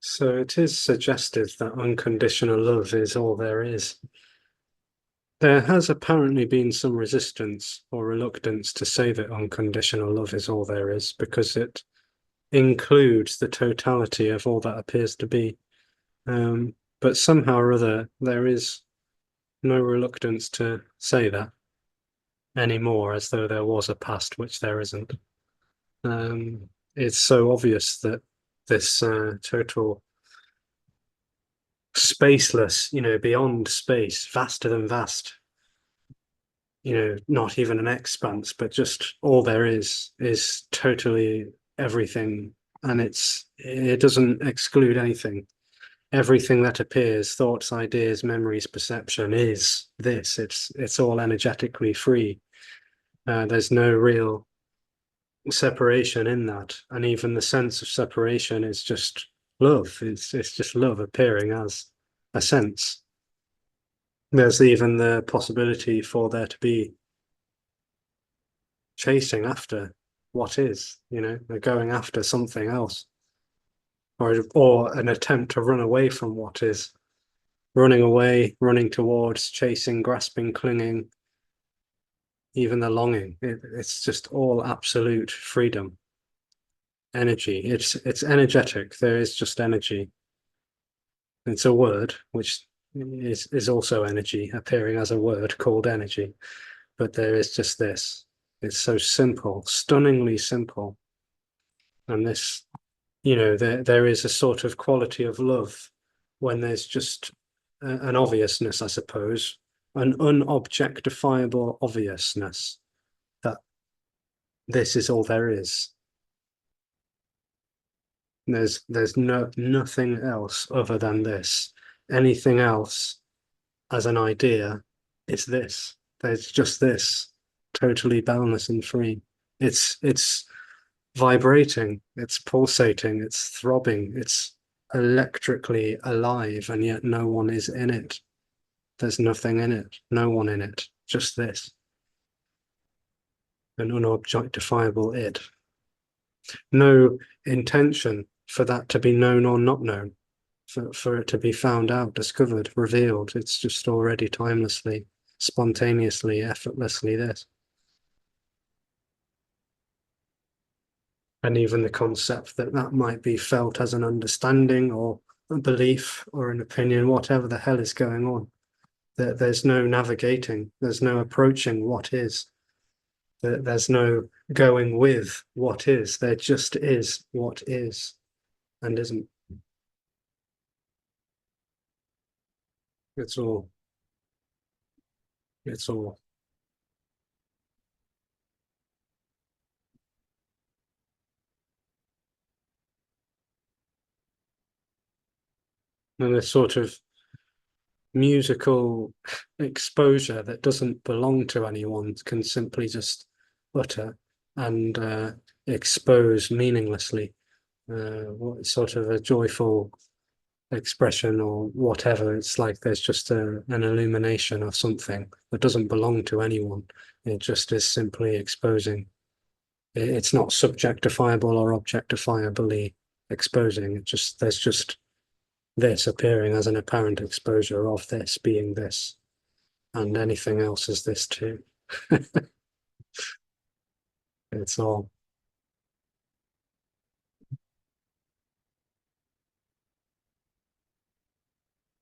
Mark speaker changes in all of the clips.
Speaker 1: So it is suggested that unconditional love is all there is. There has apparently been some resistance or reluctance to say that unconditional love is all there is because it includes the totality of all that appears to be. But somehow or other, there is no reluctance to say that anymore, as though there was a past, which there isn't. It's so obvious that this total spaceless, beyond space, vaster than vast, not even an expanse, but just all there is totally everything. And it doesn't exclude anything. Everything that appears, thoughts, ideas, memories, perception is this. It's all energetically free. There's no real separation in that. And even the sense of separation is just love. It's just love appearing as a sense. There's even the possibility for there to be chasing after what is, they're going after something else, or an attempt to run away from what is, running away, running towards, chasing, grasping, clinging, even the longing. It's just all absolute freedom, energy. It's energetic. There is just energy. It's a word which is also energy, appearing as a word called energy, but there is just this. It's so simple, stunningly simple. And this, there is a sort of quality of love when there's just an obviousness, I suppose, an unobjectifiable obviousness that this is all there is. There's nothing else other than this. Anything else as an idea, it's this. There's just this, totally boundless and free. It's vibrating, it's pulsating, it's throbbing, it's electrically alive, and yet no one is in it. There's nothing in it, no one in it, just this. An unobjectifiable it. No intention for that to be known or not known, for it to be found out, discovered, revealed. It's just already timelessly, spontaneously, effortlessly this. And even the concept that that might be felt as an understanding or a belief or an opinion, whatever the hell is going on, that there's no navigating, there's no approaching what is, that there's no going with what is, there just is what is and isn't. It's all. It's all. And a sort of musical exposure that doesn't belong to anyone can simply just utter and expose meaninglessly. What sort of a joyful expression or whatever. It's like there's just an illumination of something that doesn't belong to anyone. It just is simply exposing. It's not subjectifiable or objectifiably exposing. There's just this appearing as an apparent exposure of this being this, and anything else is this too. It's all.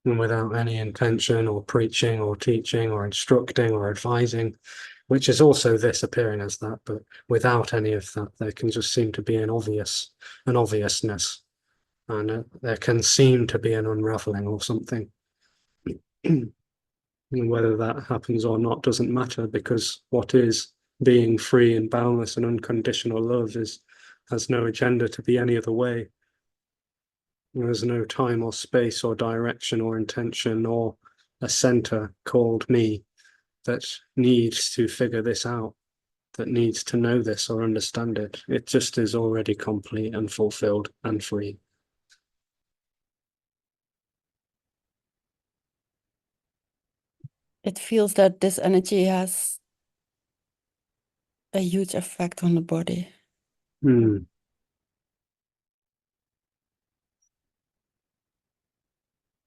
Speaker 1: And without any intention or preaching or teaching or instructing or advising, which is also this appearing as that, but without any of that, there can just seem to be an obviousness, and there can seem to be an unraveling or something. And whether that happens or not doesn't matter, because what is being free and boundless and unconditional love has no agenda to be any other way. There's no time or space or direction or intention or a center called me that needs to figure this out. that needs to know this or understand it. It just is already complete and fulfilled and free.
Speaker 2: It feels that this energy has a huge effect on the body.
Speaker 1: Mm.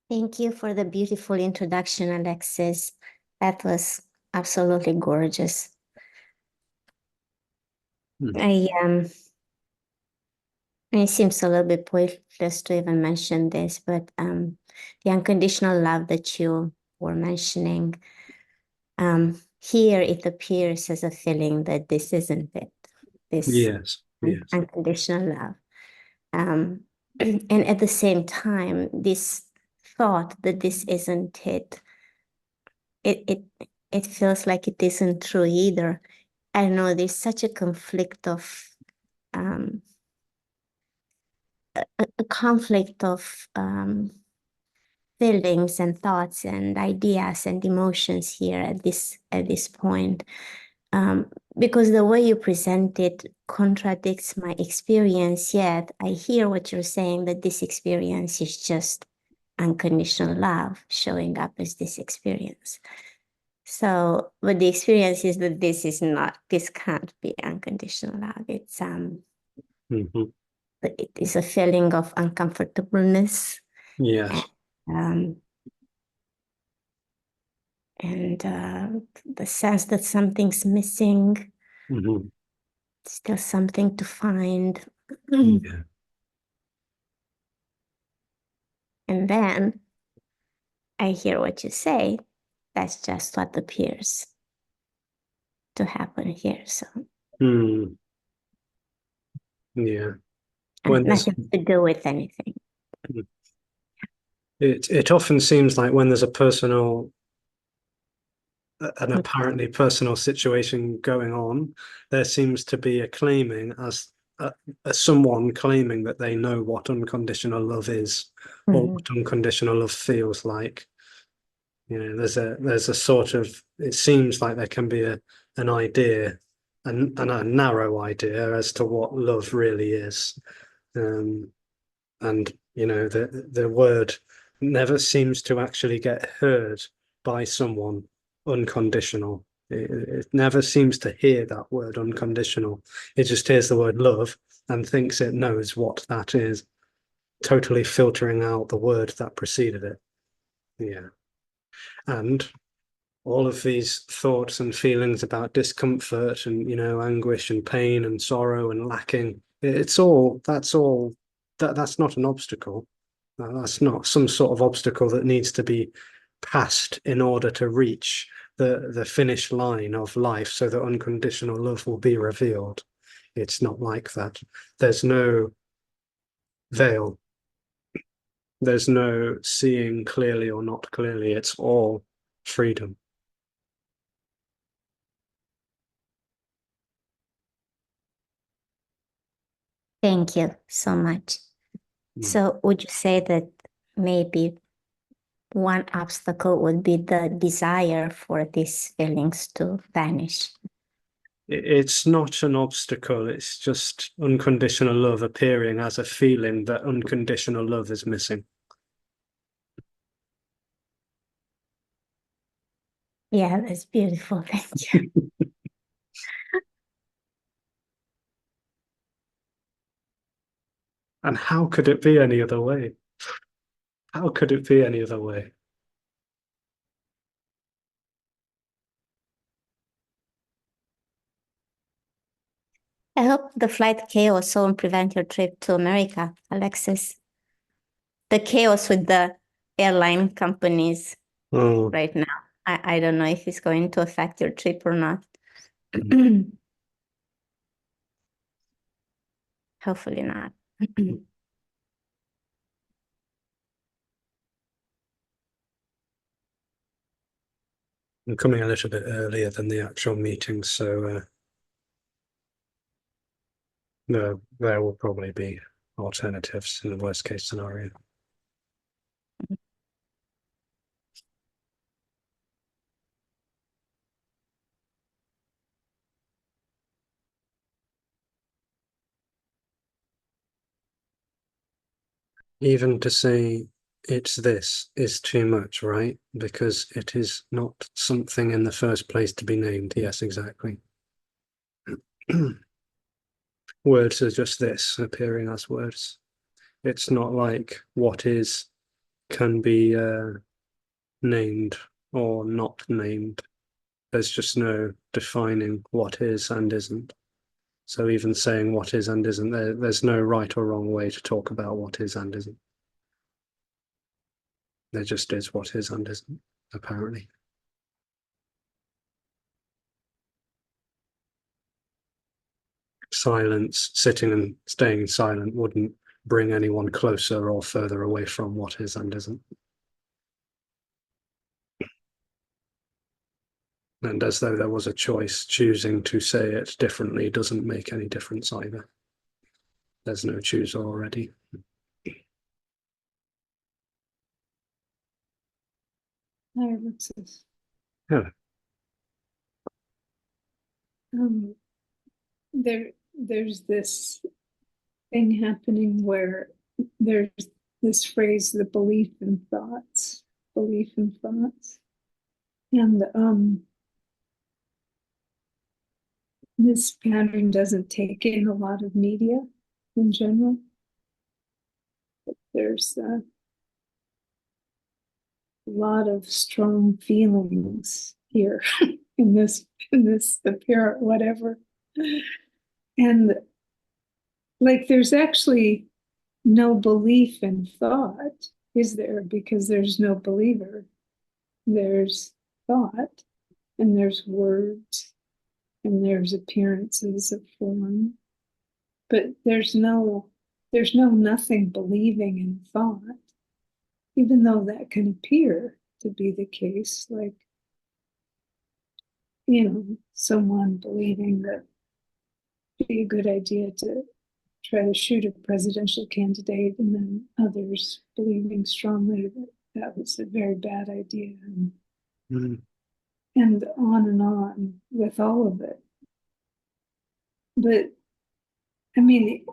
Speaker 3: Thank you for the beautiful introduction, Alexis. That was absolutely gorgeous.
Speaker 1: Mm.
Speaker 3: It seems a little bit pointless to even mention this, but the unconditional love that you were mentioning, here it appears as a feeling that this isn't it. This
Speaker 1: Yes. Yes.
Speaker 3: unconditional love. And at the same time, this thought that this isn't it, it feels like it isn't true either. I don't know, there's such a conflict of a conflict of feelings and thoughts and ideas and emotions here at this point, because the way you present it contradicts my experience. Yet I hear what you're saying, that this experience is just unconditional love showing up as this experience. So, but the experience is that this can't be unconditional love. It's
Speaker 1: Mm-hmm.
Speaker 3: it is a feeling of uncomfortableness.
Speaker 1: Yes.
Speaker 3: And the sense that something's missing,
Speaker 1: Mm-hmm.
Speaker 3: still something to find.
Speaker 1: Yeah.
Speaker 3: And then I hear what you say. That's just what appears to happen here. So
Speaker 1: Mm. Yeah. When there's
Speaker 3: nothing to do with anything.
Speaker 1: it often seems like when there's an apparently personal situation going on, there seems to be a claiming as someone claiming that they know what unconditional love is or what unconditional love feels like. You know, there's a sort of, it seems like there can be an idea and a narrow idea as to what love really is. And you know, the word never seems to actually get heard by someone unconditional. It never seems to hear that word unconditional. It just hears the word love and thinks it knows what that is, totally filtering out the word that preceded it. Yeah. And all of these thoughts and feelings about discomfort and, you know, anguish and pain and sorrow and lacking, it's all that's not an obstacle. That's not some sort of obstacle that needs to be passed in order to reach the finish line of life so that unconditional love will be revealed. It's not like that. There's no veil. There's no seeing clearly or not clearly. It's all freedom.
Speaker 3: Thank you so much. So would you say that maybe one obstacle would be the desire for these feelings to vanish?
Speaker 1: It's not an obstacle. It's just unconditional love appearing as a feeling that unconditional love is missing.
Speaker 3: Yeah, that's beautiful. Thank you.
Speaker 1: And how could it be any other way? How could it be any other way?
Speaker 3: I hope the flight chaos won't prevent your trip to America, Alexis. The chaos with the airline companies right now. I don't know if it's going to affect your trip or not. Hopefully not.
Speaker 1: I'm coming a little bit earlier than the actual meeting, so no, there will probably be alternatives in the worst case scenario. Even to say it's this is too much, right? Because it is not something in the first place to be named. Yes, exactly. Words are just this, appearing as words. It's not like what is can be named or not named. There's just no defining what is and isn't. So even saying what is and isn't, there's no right or wrong way to talk about what is and isn't. There just is what is and isn't, apparently. Silence, sitting and staying silent wouldn't bring anyone closer or further away from what is and isn't. And as though there was a choice, choosing to say it differently doesn't make any difference either. There's no chooser already.
Speaker 4: Hi, Alexis.
Speaker 1: Yeah.
Speaker 4: There's this thing happening where there's this phrase, the belief in thoughts, and this pattern doesn't take in a lot of media in general. But there's a lot of strong feelings here in this apparent whatever, and like there's actually no belief in thought, is there? Because there's no believer. There's thought, and there's words, and there's appearances of form. But there's no nothing believing in thought, even though that can appear to be the case. Like, someone believing that it'd be a good idea to try to shoot a presidential candidate, and then others believing strongly that that was a very bad idea, and on with all of it. But I mean,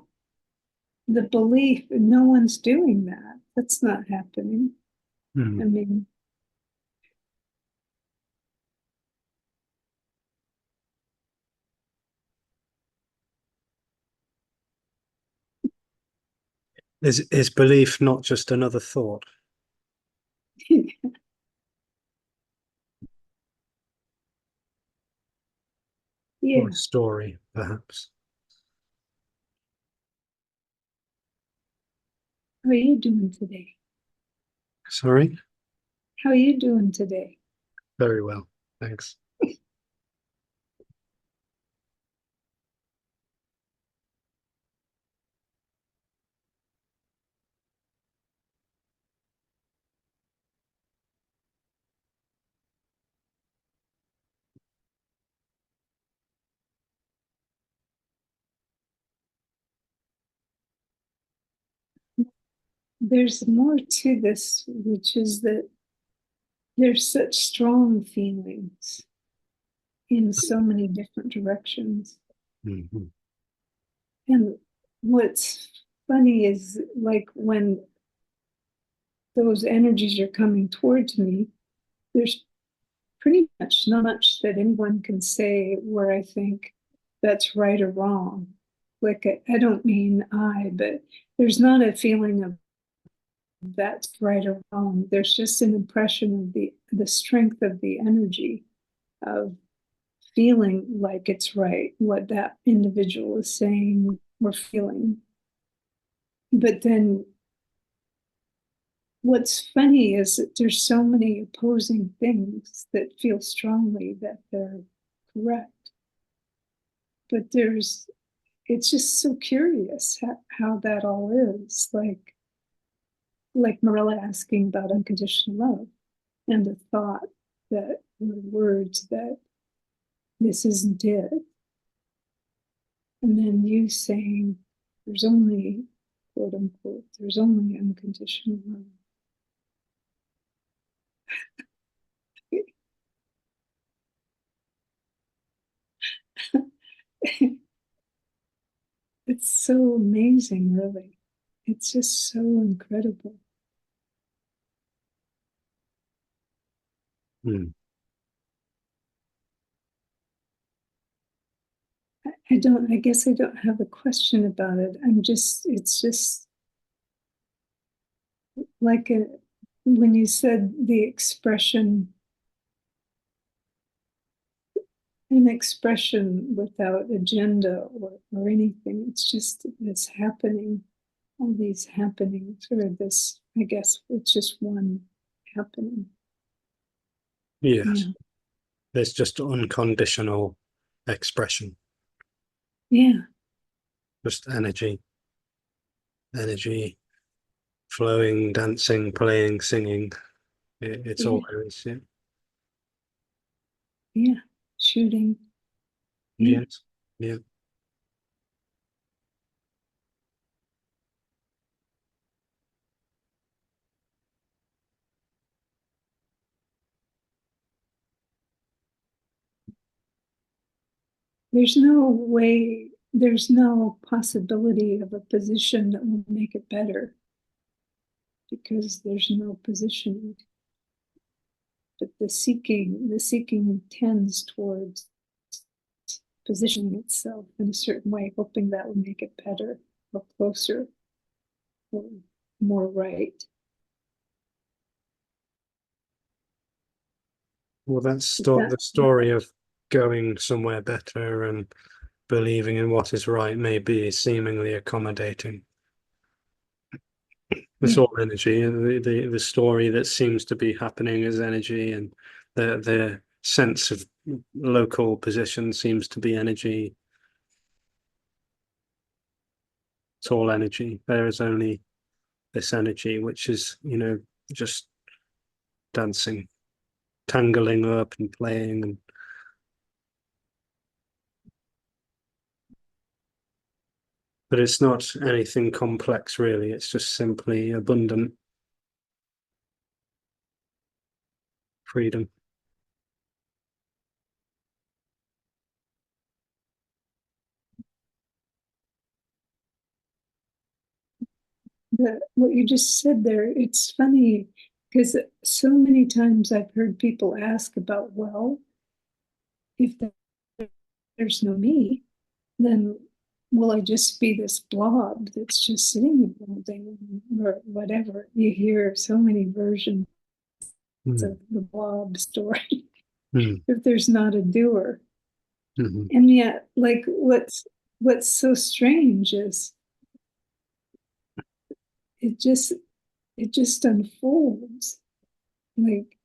Speaker 4: the belief, no one's doing that. That's not happening. I mean,
Speaker 1: Is belief not just another thought?
Speaker 4: yeah.
Speaker 1: Or a story, perhaps?
Speaker 4: How are you doing today?
Speaker 1: Sorry?
Speaker 4: How are you doing today?
Speaker 1: Very well, thanks.
Speaker 4: There's more to this, which is that there's such strong feelings in so many different directions.
Speaker 1: Mm-hmm.
Speaker 4: And what's funny is, like, when those energies are coming towards me, there's pretty much not much that anyone can say where I think that's right or wrong. Like, I don't mean but there's not a feeling of that's right or wrong. There's just an impression of the strength of the energy of feeling like it's right, what that individual is saying or feeling. But then what's funny is that there's so many opposing things that feel strongly that they're correct. But it's just so curious how that all is. Like Marilla asking about unconditional love, and the thought that the words that this isn't it. And then you saying there's only, quote unquote, there's only unconditional love. It's so amazing, really. it's just so incredible.
Speaker 1: Mm.
Speaker 4: I guess I don't have a question about it. It's just like when you said the expression, an expression without agenda or anything. It's happening, all these happenings, or this, I guess it's just one happening.
Speaker 1: Yes.
Speaker 4: Yeah.
Speaker 1: There's just unconditional expression,
Speaker 4: Yeah.
Speaker 1: just energy flowing, dancing, playing, singing. It's all there is. Yeah.
Speaker 4: Yeah. Shooting. Yeah.
Speaker 1: Yes. Yeah.
Speaker 4: There's no way, there's no possibility of a position that will make it better because there's no positioning. But the seeking tends towards positioning itself in a certain way, hoping that will make it better or closer or more right.
Speaker 1: Well, that's
Speaker 4: That-
Speaker 1: the story of going somewhere better and believing in what is right may be seemingly accommodating. It's
Speaker 4: Yeah.
Speaker 1: all energy. The story that seems to be happening is energy, and the sense of local position seems to be energy. It's all energy. There is only this energy, which is, just dancing, tangling up and playing. And but it's not anything complex, really. It's just simply abundant freedom.
Speaker 4: What you just said there, it's funny because so many times I've heard people ask about, well, if there's no me, then will I just be this blob that's just sitting in the building or whatever? You hear so many versions of the blob story
Speaker 1: Mm.
Speaker 4: if there's not a doer.
Speaker 1: Mm-hmm.
Speaker 4: And yet, like what's so strange is it just unfolds. Like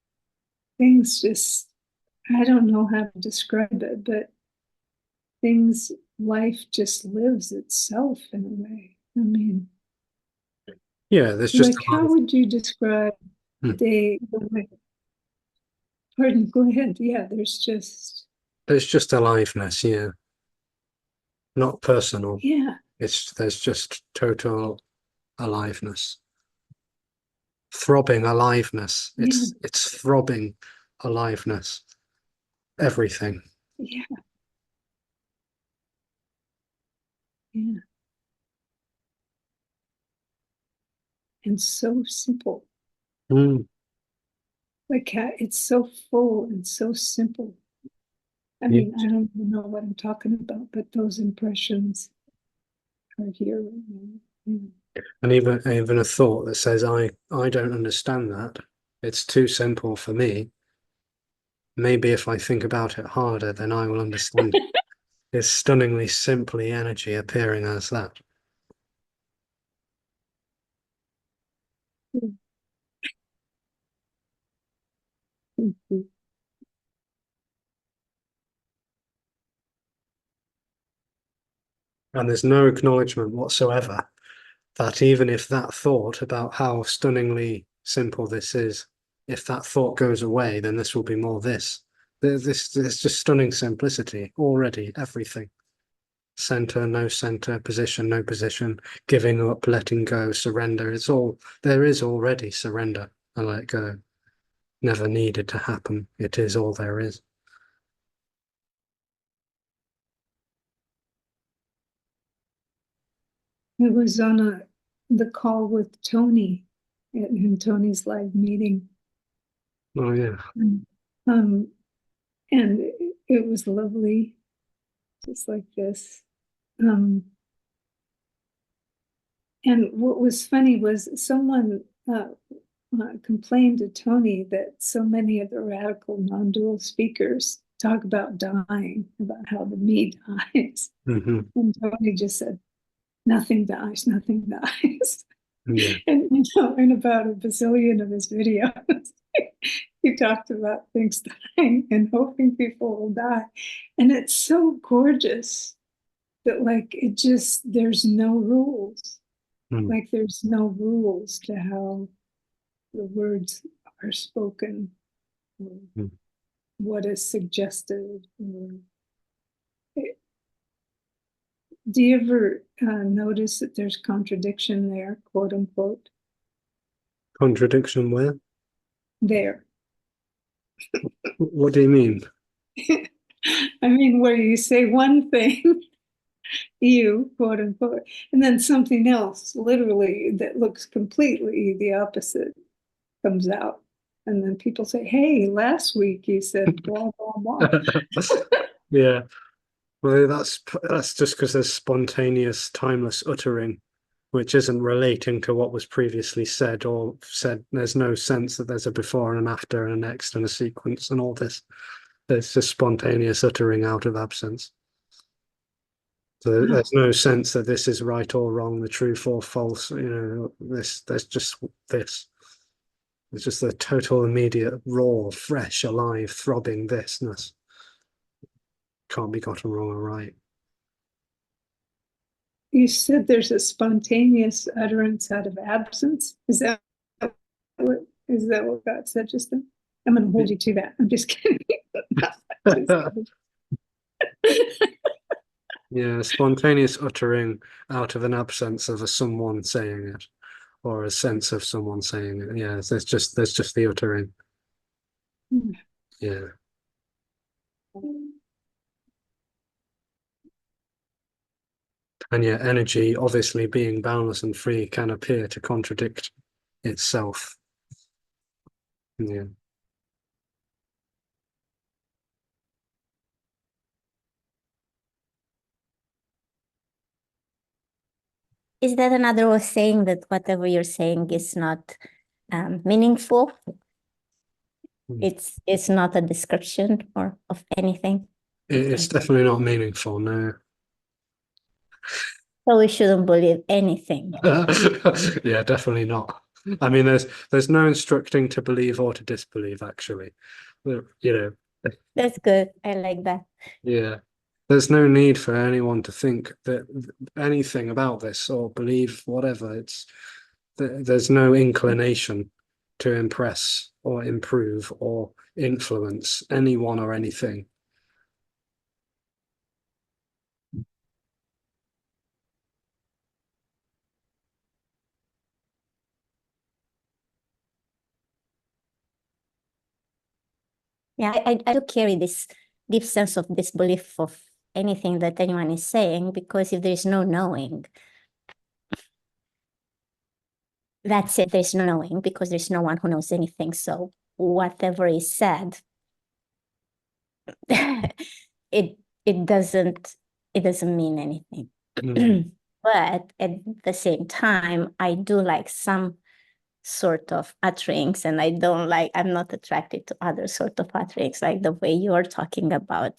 Speaker 4: things just, I don't know how to describe it, but life just lives itself in a way. I mean,
Speaker 1: Yeah, there's just
Speaker 4: like how would you describe
Speaker 1: Hmm.
Speaker 4: the way? Pardon, go ahead. Yeah,
Speaker 1: there's just aliveness. Yeah, not personal.
Speaker 4: yeah,
Speaker 1: There's just total aliveness, throbbing aliveness.
Speaker 4: yeah,
Speaker 1: It's throbbing aliveness. Everything.
Speaker 4: yeah, yeah. And so simple.
Speaker 1: Mm.
Speaker 4: Like it's so full and so simple. I
Speaker 1: Yeah.
Speaker 4: mean, I don't even know what I'm talking about, but those impressions are here right now. Yeah.
Speaker 1: And even a thought that says, I don't understand that. It's too simple for me. Maybe if I think about it harder, then I will understand it. It's stunningly simply energy appearing as that.
Speaker 4: Mhm.
Speaker 1: And there's no acknowledgement whatsoever that even if that thought about how stunningly simple this is, if that thought goes away, then this will be more this. There's just stunning simplicity already, everything. Center, no center, position, no position, giving up, letting go, surrender. There is already surrender and let go. Never needed to happen. It is all there is.
Speaker 4: I was on the call with Tony in Tony's live meeting.
Speaker 1: Oh yeah.
Speaker 4: Um, and it was lovely, just like this. And what was funny was someone complained to Tony that so many of the radical non-dual speakers talk about dying, about how the me dies.
Speaker 1: Hmm.
Speaker 4: And Tony just said, nothing dies, nothing dies.
Speaker 1: Yeah.
Speaker 4: And in about a bazillion of his videos, he talked about things dying and hoping people will die. And it's so gorgeous that like it just, there's no rules.
Speaker 1: Mm.
Speaker 4: Like there's no rules to how the words are spoken, or
Speaker 1: Mm.
Speaker 4: what is suggested. Do you ever notice that there's contradiction there, quote unquote?
Speaker 1: Contradiction where?
Speaker 4: There.
Speaker 1: What do you mean?
Speaker 4: I mean, where you say one thing, you, quote unquote, and then something else, literally, that looks completely the opposite comes out. And then people say, hey, last week you said blah, blah, blah.
Speaker 1: Yeah. Well, that's just because there's spontaneous, timeless uttering, which isn't relating to what was previously said or said. There's no sense that there's a before and an after and a next and a sequence and all this. There's just spontaneous uttering out of absence. So there's no sense that this is right or wrong, the truth or false. There's just this. It's just the total, immediate, raw, fresh, alive, throbbing thisness. Can't be gotten wrong or right.
Speaker 4: You said there's a spontaneous utterance out of absence. Is that what God said just then? I'm going to hold you to that. I'm just kidding. Just kidding.
Speaker 1: Yeah, spontaneous uttering out of an absence of someone saying it, or a sense of someone saying it. Yeah, there's just the uttering. Yeah. And yet energy, obviously being boundless and free, can appear to contradict itself. Yeah.
Speaker 3: Is that another way of saying that whatever you're saying is not meaningful? It's not a description or of anything.
Speaker 1: It's definitely not meaningful, no.
Speaker 3: So we shouldn't believe anything.
Speaker 1: Yeah, definitely not. I mean, there's no instructing to believe or to disbelieve, actually.
Speaker 3: That's good. I like that.
Speaker 1: Yeah. There's no need for anyone to think that anything about this or believe whatever. There's no inclination to impress or improve or influence anyone or anything.
Speaker 3: Yeah, I do carry this deep sense of disbelief of anything that anyone is saying, because if there's no knowing, that's it. There's no knowing because there's no one who knows anything. So whatever is said, it doesn't mean anything.
Speaker 1: Mm.
Speaker 3: But at the same time, I do like some sort of utterings, and I'm not attracted to other sort of utterings, like the way you're talking about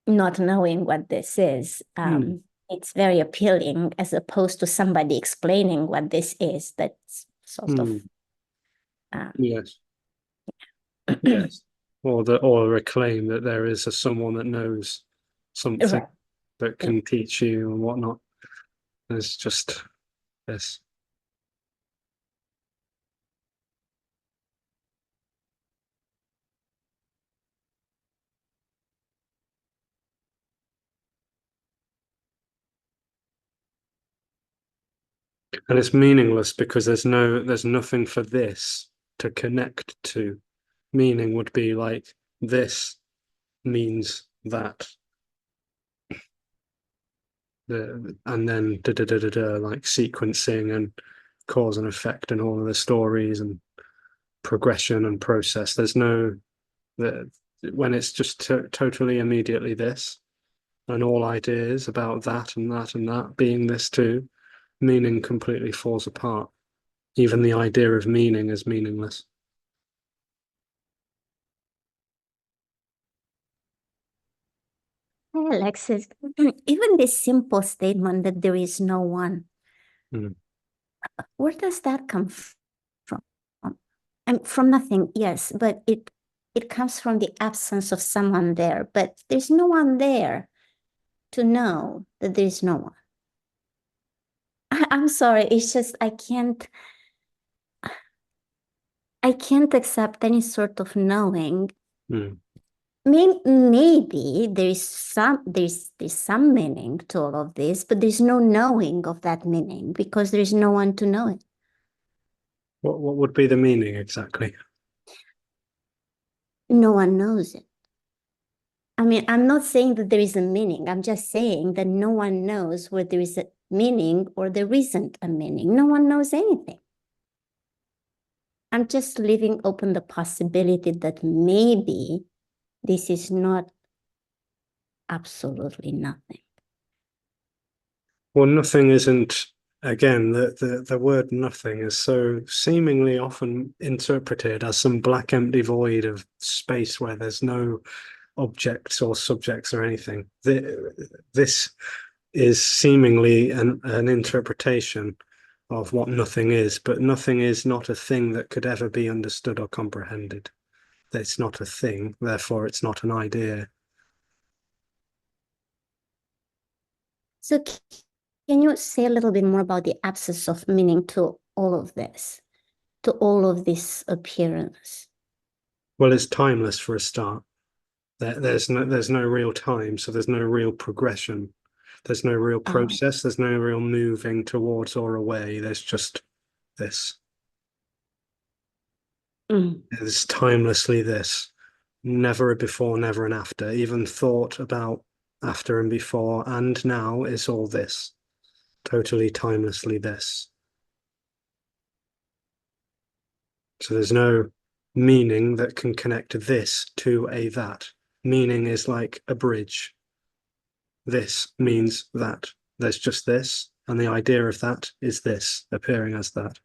Speaker 3: not knowing what this is. It's very appealing, as opposed to somebody explaining what this is. That's sort of
Speaker 1: Yes. Yes. Or a claim that there is someone that knows something
Speaker 3: right.
Speaker 1: that can teach you and whatnot. There's just this. And it's meaningless because there's nothing for this to connect to. Meaning would be like this means that. and then like sequencing and cause and effect and all of the stories and progression and process. There's no when it's just totally immediately this, and all ideas about that and that and that being this too, meaning completely falls apart. Even the idea of meaning is meaningless.
Speaker 3: Hey, Alexis, even this simple statement that there is no one, where does that come from? And from nothing, yes, but it comes from the absence of someone there, but there's no one there to know that there's no one. I'm sorry, it's just I can't accept any sort of knowing. Maybe there's some meaning to all of this, but there's no knowing of that meaning because there's no one to know it.
Speaker 1: What would be the meaning exactly?
Speaker 3: No one knows it. I mean, I'm not saying that there is a meaning. I'm just saying that no one knows where there is a meaning or there isn't a meaning. No one knows anything. I'm just leaving open the possibility that maybe this is not absolutely nothing.
Speaker 1: Well, nothing isn't, again, the word nothing is so seemingly often interpreted as some black empty void of space where there's no objects or subjects or anything. This is seemingly an interpretation of what nothing is, but nothing is not a thing that could ever be understood or comprehended. It's not a thing, therefore it's not an idea.
Speaker 3: So can you say a little bit more about the absence of meaning to all of this, to all of this appearance?
Speaker 1: Well, it's timeless for a start. There's no real time, so there's no real progression. There's no real process. There's no real moving towards or away. There's just this. It's timelessly this. Never a before, never an after. Even thought about after and before and now is all this. Totally timelessly this. So there's no meaning that can connect this to a that. Meaning is like a bridge. This means that. There's just this, and the idea of that is this, appearing as that.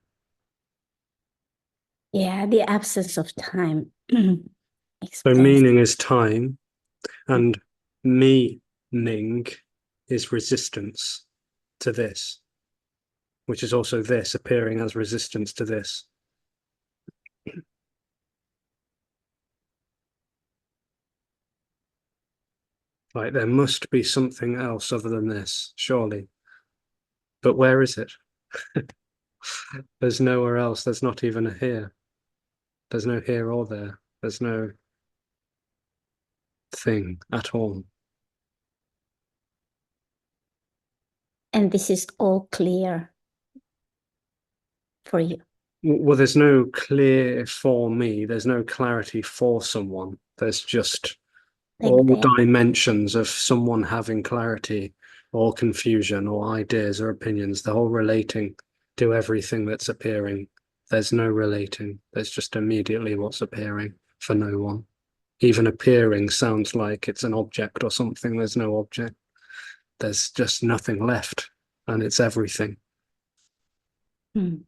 Speaker 3: Yeah, the absence of time.
Speaker 1: So meaning is time, and meaning is resistance to this, which is also this, appearing as resistance to this. Like there must be something else other than this, surely. But where is it? There's nowhere else. There's not even a here. There's no here or there. There's no thing at all.
Speaker 3: And this is all clear for you.
Speaker 1: Well, there's no clear for me. There's no clarity for someone. There's just
Speaker 3: Like
Speaker 1: all
Speaker 3: that.
Speaker 1: dimensions of someone having clarity or confusion or ideas or opinions. They're all relating to everything that's appearing. There's no relating. There's just immediately what's appearing for no one. Even appearing sounds like it's an object or something. There's no object. There's just nothing left, and it's everything.
Speaker 3: Thank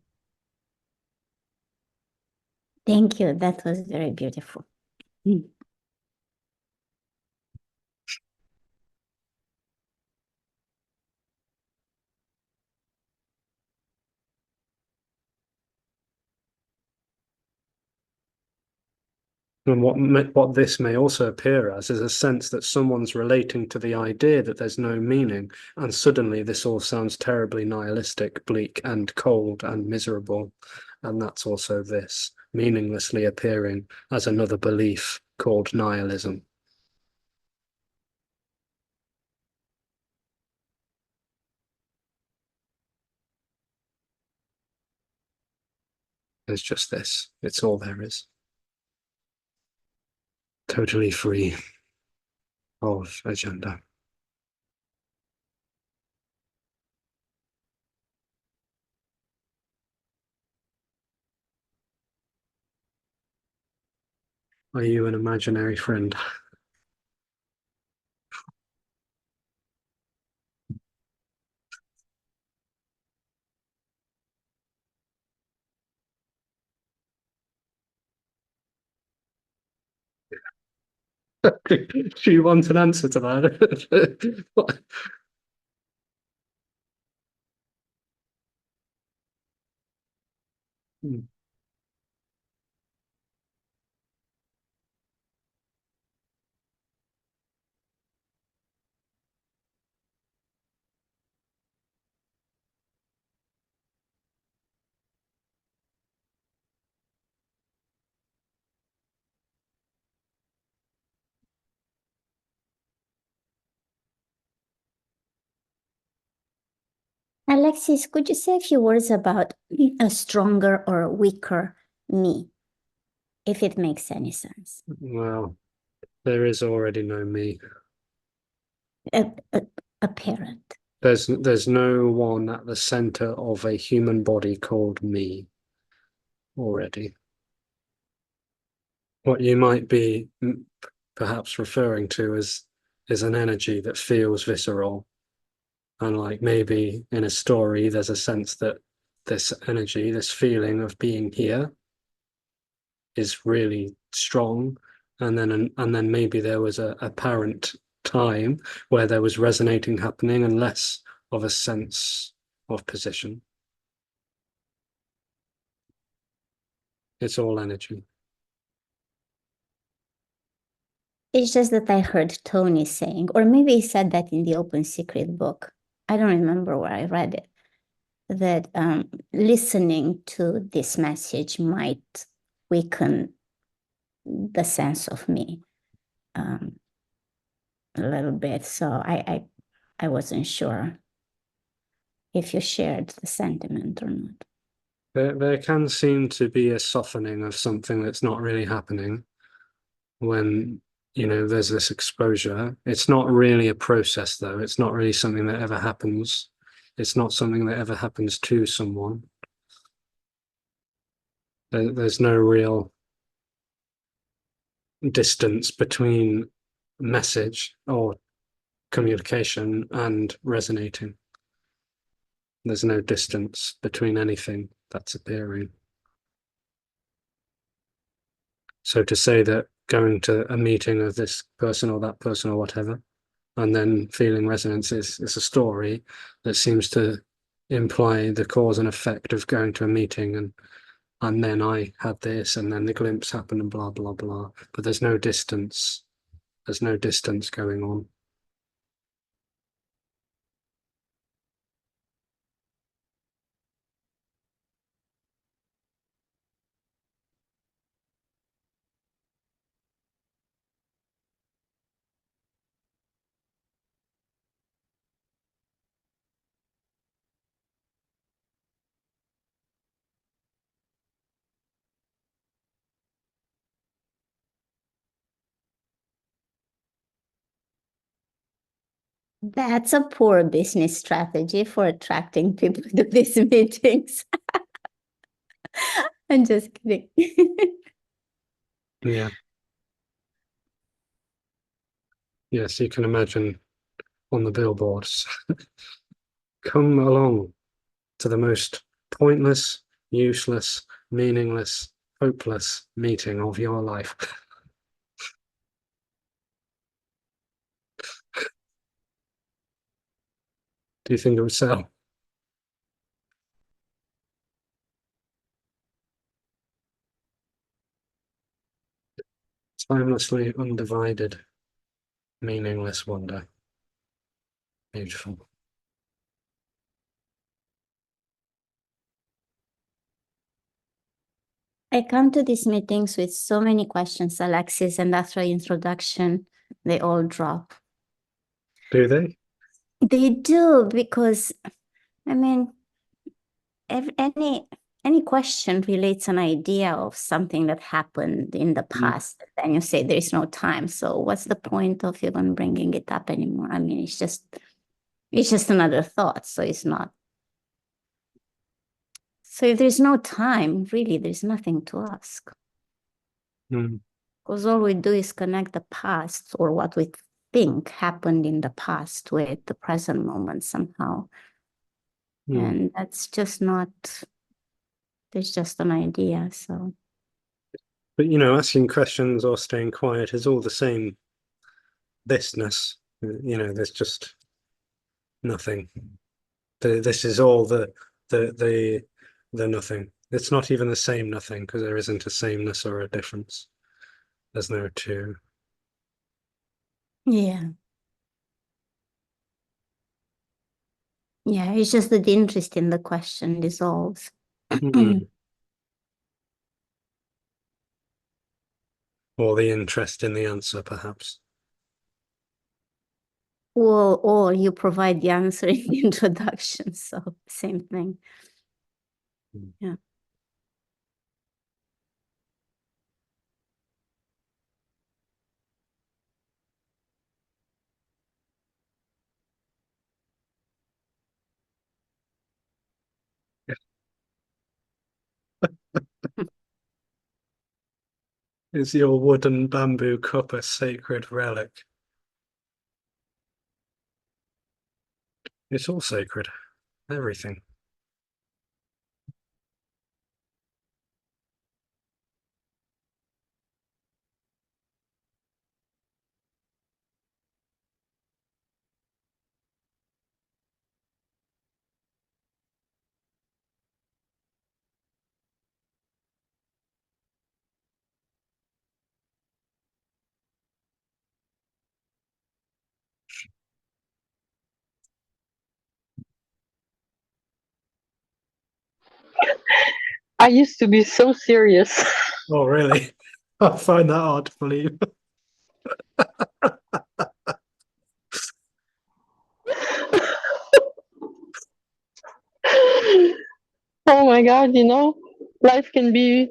Speaker 3: you. That was very beautiful.
Speaker 1: And what this may also appear as is a sense that someone's relating to the idea that there's no meaning, and suddenly this all sounds terribly nihilistic, bleak and cold and miserable. And that's also this, meaninglessly appearing as another belief called nihilism. It's just this. It's all there is. Totally free of agenda. Are you an imaginary friend? Do you want an answer to that? Hmm.
Speaker 3: Alexis, could you say a few words about a stronger or weaker me, if it makes any sense?
Speaker 1: Well, there is already no me.
Speaker 3: A parent.
Speaker 1: There's no one at the center of a human body called me already. What you might be perhaps referring to is an energy that feels visceral. And like maybe in a story, there's a sense that this energy, this feeling of being here is really strong. And then maybe there was a apparent time where there was resonating happening and less of a sense of position. It's all energy.
Speaker 3: It's just that I heard Tony saying, or maybe he said that in the Open Secret book. I don't remember where I read it, that listening to this message might weaken the sense of me a little bit. So I wasn't sure if you shared the sentiment or not.
Speaker 1: There can seem to be a softening of something that's not really happening when, there's this exposure. It's not really a process, though. It's not really something that ever happens. It's not something that ever happens to someone. There's no real distance between message or communication and resonating. There's no distance between anything that's appearing. So to say that going to a meeting of this person or that person or whatever, and then feeling resonance is a story that seems to imply the cause and effect of going to a meeting and then I had this and then the glimpse happened and blah blah blah. But there's no distance. There's no distance going on.
Speaker 3: That's a poor business strategy for attracting people to these meetings. I'm just kidding.
Speaker 1: Yeah. Yes, you can imagine on the billboards. Come along to the most pointless, useless, meaningless, hopeless meeting of your life. Do you think it would sell? Timelessly undivided, meaningless wonder. Beautiful.
Speaker 3: I come to these meetings with so many questions, Alexis, and after introduction, they all drop.
Speaker 1: Do they?
Speaker 3: They do, because, I mean, any question relates an idea of something that happened in the past, and you say there is no time. So what's the point of even bringing it up anymore? I mean, it's just another thought, so it's not. So if there's no time, really, there's nothing to ask.
Speaker 1: Mm.
Speaker 3: Because all we do is connect the past or what we think happened in the past with the present moment somehow. And that's just not, it's just an idea. So,
Speaker 1: But you know, asking questions or staying quiet is all the same thisness. You know, there's just nothing. This is all the nothing. It's not even the same nothing, because there isn't a sameness or a difference. There's no two.
Speaker 3: yeah. Yeah, it's just that the interest in the question dissolves.
Speaker 1: Or the interest in the answer, perhaps.
Speaker 3: Or you provide the answer in the introduction, so same thing. Yeah.
Speaker 1: Is your wooden bamboo cup a sacred relic? It's all sacred. Everything.
Speaker 5: I used to be so serious.
Speaker 1: Oh, really? I find that hard to believe.
Speaker 5: Oh my God, you know, life can be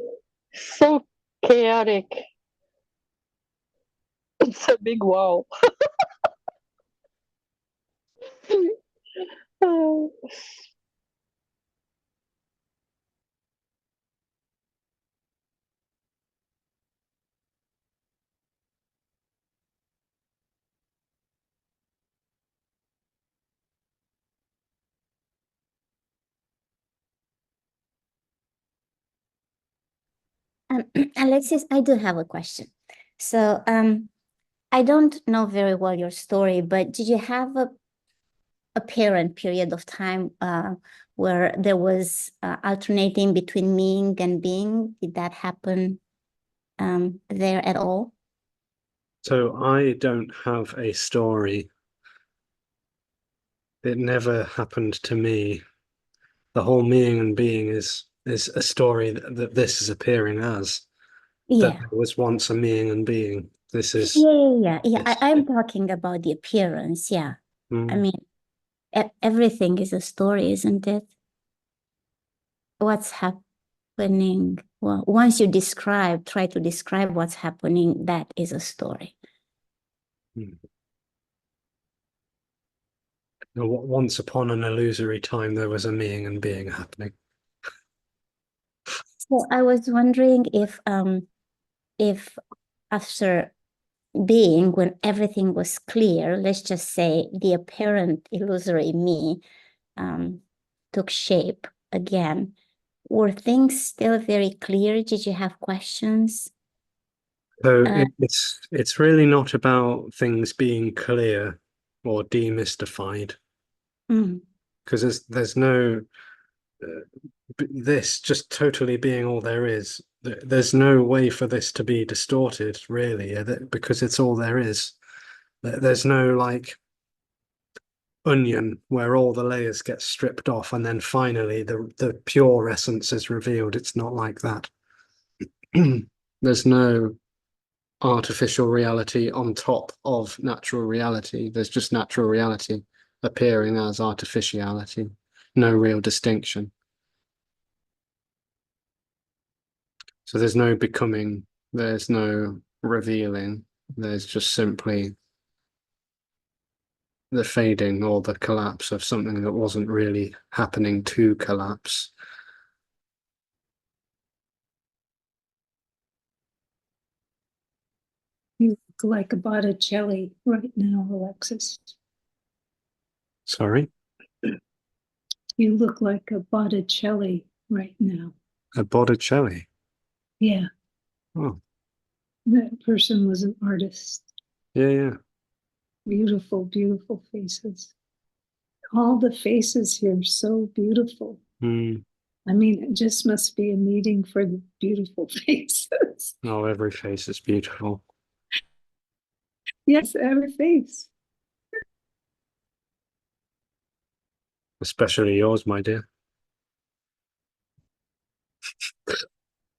Speaker 5: so chaotic. It's a big wow.
Speaker 3: Alexis, I do have a question. So, I don't know very well your story, but did you have a parent period of time where there was alternating between being and being? Did that happen there at all?
Speaker 1: So I don't have a story. It never happened to me. The whole meaning and being is a story that this is appearing as. That
Speaker 3: Yeah.
Speaker 1: there was once a meaning and being. This is
Speaker 3: Yeah.
Speaker 1: this.
Speaker 3: I'm talking about the appearance. Yeah. I
Speaker 1: Mm.
Speaker 3: mean, everything is a story, isn't it? What's happening? Well, once you try to describe what's happening, that is a story.
Speaker 1: Once upon an illusory time, there was a meaning and being happening.
Speaker 3: So I was wondering if after being, when everything was clear, let's just say the apparent illusory me took shape again, were things still very clear? Did you have questions?
Speaker 1: So
Speaker 3: Uh,
Speaker 1: it's really not about things being clear or demystified,
Speaker 3: mm,
Speaker 1: because there's no this just totally being all there is. There's no way for this to be distorted, really, because it's all there is. There's no like onion where all the layers get stripped off and then finally the pure essence is revealed. It's not like that. There's no artificial reality on top of natural reality. There's just natural reality appearing as artificiality. No real distinction. So there's no becoming, there's no revealing, there's just simply the fading or the collapse of something that wasn't really happening to collapse.
Speaker 4: You look like a Botticelli right now, Alexis.
Speaker 1: Sorry,
Speaker 4: You look like a Botticelli right now.
Speaker 1: a Botticelli.
Speaker 4: Yeah,
Speaker 1: Oh,
Speaker 4: that person was an artist.
Speaker 1: yeah, yeah.
Speaker 4: Beautiful, beautiful faces. All the faces here are so beautiful.
Speaker 1: Mm.
Speaker 4: I mean, it just must be a meeting for the beautiful faces.
Speaker 1: Oh, every face is beautiful.
Speaker 4: Yes, every face.
Speaker 1: Especially yours, my dear.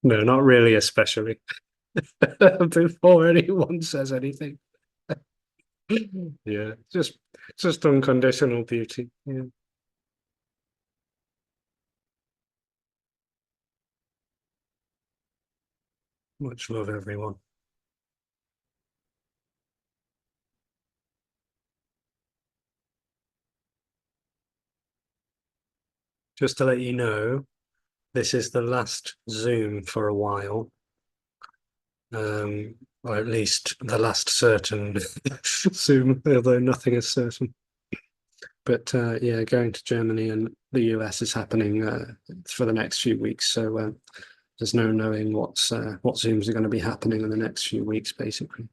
Speaker 1: No, not really, especially. Before anyone says anything. Yeah, just unconditional beauty. Yeah. Much love, everyone. Just to let you know, this is the last Zoom for a while. Or at least the last certain Zoom, although nothing is certain. But yeah, going to Germany and the US is happening for the next few weeks. So there's no knowing what Zooms are going to be happening in the next few weeks, basically.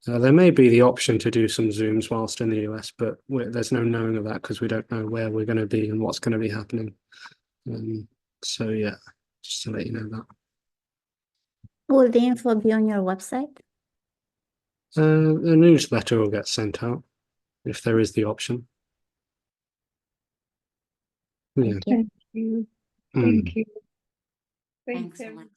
Speaker 1: There may be the option to do some Zooms whilst in the US, but there's no knowing of that because we don't know where we're going to be and what's going to be happening. So yeah, just to let you know that.
Speaker 3: Will the info be on your website?
Speaker 1: A newsletter will get sent out if there is the option. Yeah.
Speaker 3: Thank you.
Speaker 4: Thank you.
Speaker 1: Mm.
Speaker 4: Thank you. Thanks,
Speaker 3: Thanks, Alex.
Speaker 4: everybody.